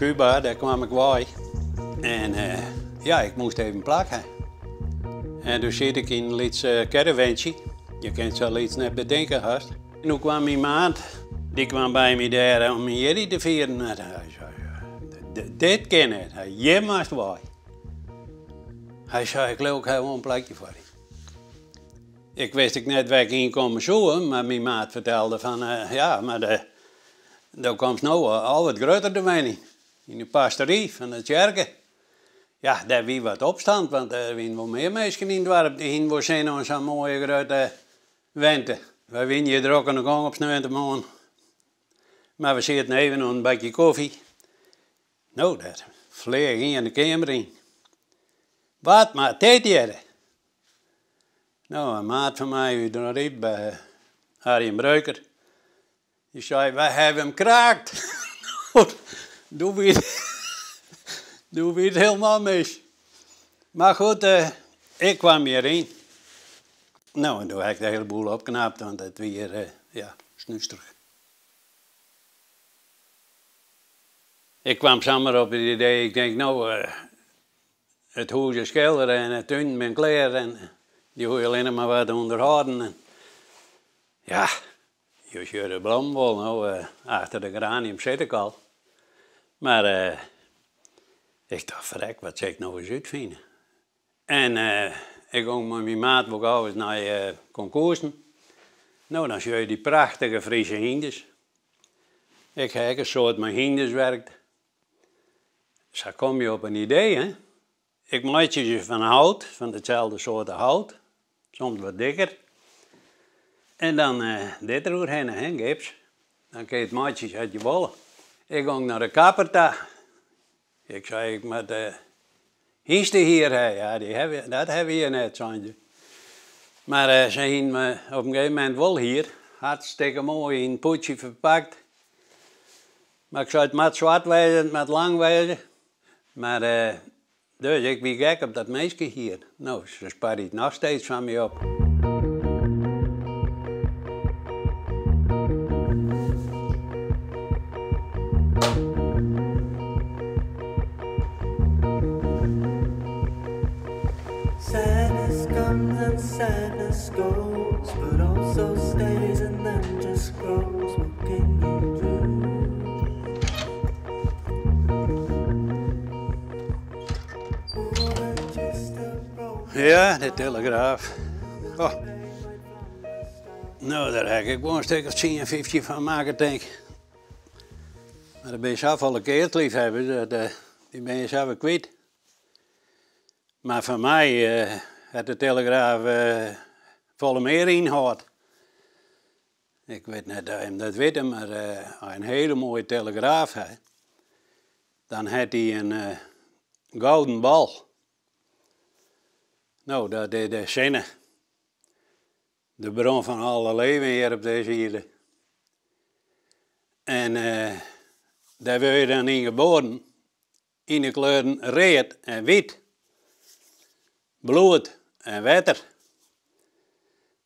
Cuba, daar kwam ik bij. En ja, ik moest even plakken. En toen zit ik in een Lietse caravantje. Je kunt zoiets net bedenken, gast. En toen kwam mijn maat, die kwam bij me daar om een jerry te vieren. Hij zei, dit ken het, je moest bij. Hij zei, ik loop gewoon een plekje voor je. Ik wist net waar ik in kon zoeken, maar mijn maat vertelde van, ja, maar daar komt nou al wat groter dan mij in de pastorie van de kerken. Ja, daar wie wat opstand, want er zijn wel meer mensen in het dorp die hier zijn aan zo'n mooie grote winter. We winnen je er ook aan de gang op sneeuw morgen. Maar we zitten even aan een bakje koffie. Nou, daar vleeg in de kamer in. Wat, maar deed je? Nou, een maat van mij, die er riep bij Harry Breuker. Die zei, wij hebben hem kraakt. Doe wie het helemaal mis. Maar goed, ik kwam hierin. Nou, en toen heb ik de hele boel opgeknapt, want het weer, ja, snusterig. Ik kwam samen op het idee, ik denk, nou, het huis schilderen en het tuin met kleren, en die hoor je alleen maar wat onderhouden. En, ja, je zou de blom wel, nou, achter de geranium zit ik al. Maar ik dacht, verrek, wat zou ik nou eens uitvinden? En ik ging met mijn maat ook altijd naar concoursen. Nou, dan zie je die prachtige Friese hinders. Ik heb een soort met hinders werkt. Zo kom je op een idee, hè. Ik maak je van hout, van dezelfde soort hout. Soms wat dikker. En dan dit erheen, hè, gips. Dan kun je het maatjes uit je wollen. Ik ging naar de kapper toe. Ik zei, ik moet hieste hier, hè. Ja, dat hebben we hier net, zei ze. Maar ze hebben me op een gegeven moment wel hier. Hartstikke mooi in een poetje verpakt. Maar ik zei, het moet zwart wezen, het moet lang wezen. Maar dus ik ben gek op dat meisje hier. Nou, ze spaart het nog steeds van me op. Sadness comes and sadness goes, but also stays and then just grows. What can you do? Ja, de Telegraaf. Oh. Nou, daar heb ik wel een stuk of 10 en 15 van maken, denk ik. Maar dan ben je zelf al een keer het lief hebben, die ben je zelf kwijt. Maar voor mij had de Telegraaf volle meer inhoud. Ik weet niet of je dat weet, maar als je een hele mooie Telegraaf had, dan had hij een gouden bal. Nou, dat is de zinnen. De bron van alle leven hier op deze aarde. En daar werd je dan in geboren. In de kleuren rood en wit. Bloed en water.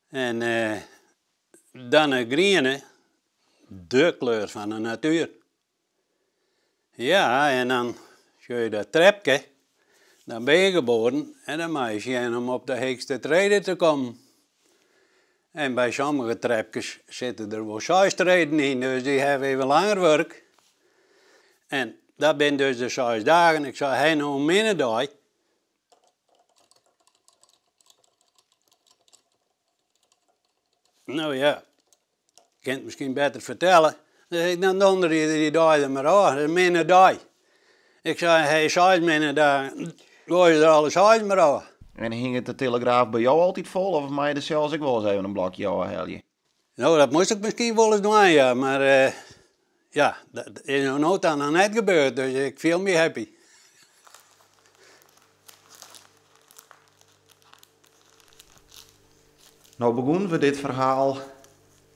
En dan een groene, de kleur van de natuur. Ja, en dan zie je dat trapje. Dan ben je geboren en dan mag je om op de hoogste treden te komen. En bij sommige trapjes zitten er wel 6 treden in, dus die hebben even langer werk. En dat zijn dus de 6 dagen. Ik zei, hij nog een middendag. Nou ja, ik kan het misschien beter vertellen. Dan donder je die dag er maar aan, dat is een middendag. Ik zei, hij 6 middendagen. Gooi je er alles uit maar aan. En hing het de Telegraaf bij jou altijd vol, of mag je er zelfs ik wel eens even een blokje aanhalen? Nou, dat moest ik misschien wel eens doen, ja, maar ja, dat is nog nooit aan net gebeurd, dus ik voel me happy. Nou begonnen we dit verhaal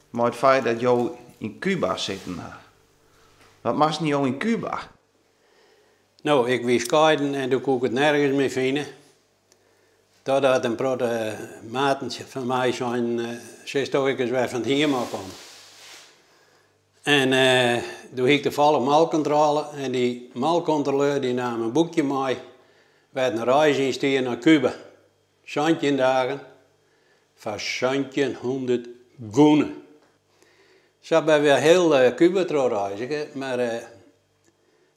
met het feit dat jou in Cuba zitten. Wat maakt je jou in Cuba? Nou, ik wist scheiden en toen kon ik het nergens meer vinden. Totdat een grote maat van mij zijn 6 weken weer van hier maar kwam. En toen ging ik de volle malcontrole en die malcontroleur die nam een boekje mee. Werd een reis insturen naar Cuba. 17 dagen voor 1700 goenen. Zo hebben we heel Cuba reizen, maar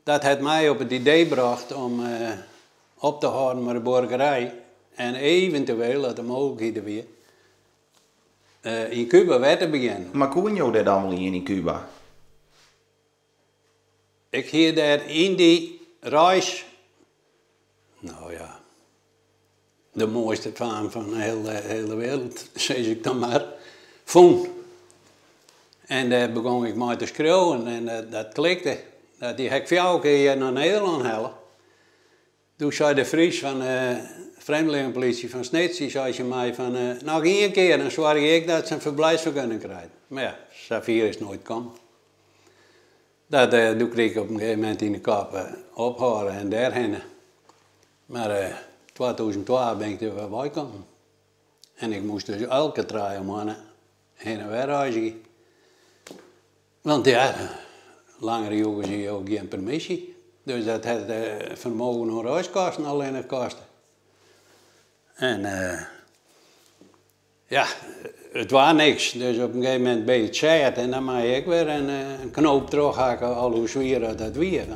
dat heeft mij op het idee gebracht om op te houden met de burgerij en eventueel dat de mogelijkheden weer in Cuba weer te beginnen. Maar kon je dat allemaal in Cuba? Ik hier daar in die reis, nou ja, de mooiste faam van de hele wereld, zeg ik dan maar, vond. En daar begon ik maar te schreeuwen en dat klikte. Dat die heb ik jou een keer naar Nederland halen. Toen zei de Fries van de vreemdelingenpolitie van Snitsie, zei ze mij van, nog één keer, dan zorg ik dat ze een verblijfsvergunning krijgen. Maar ja, Safir is nooit gekomen. Toen kreeg ik op een gegeven moment in de kop ophouden en daarheen. Maar 2012 ben ik er weer bij gekomen. En ik moest dus elke 3 maanden heen en weer reizen. Want ja, langere jongens zie je ook geen permissie. Dus dat had vermogen om reiskosten alleen het kosten. En ja, het was niks. Dus op een gegeven moment ben je het zet en dan mag ik weer een knoop terughakken, al hoe zwier dat weer.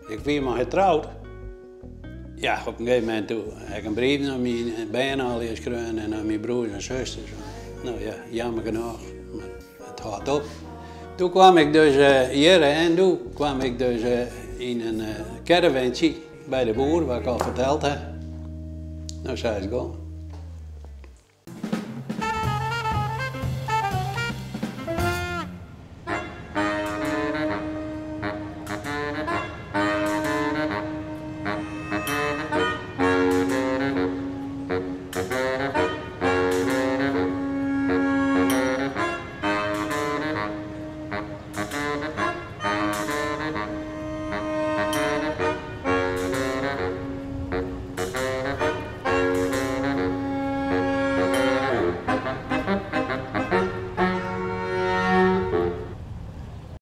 Ik ben maar getrouwd. Ja, op een gegeven moment heb ik een brief naar mijn bijna geschreven en naar mijn broers en zusters. Nou ja, jammer genoeg, maar het gaat op. Toen kwam ik dus hier en toen kwam ik dus in een caravantje bij de boer, wat ik al verteld heb. Nou, zei ze gewoon.